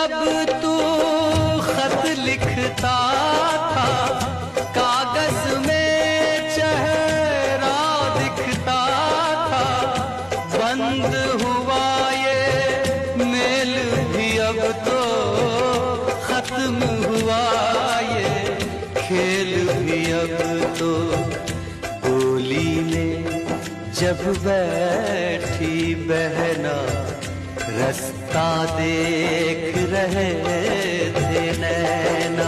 जब तू खत लिखता था, कागज में चेहरा दिखता था। बंद हुआ ये मेल भी अब तो, खत्म हुआ ये खेल भी अब तो। गोली में जब बैठी बहना, रास्ता देख रहे थे नैना।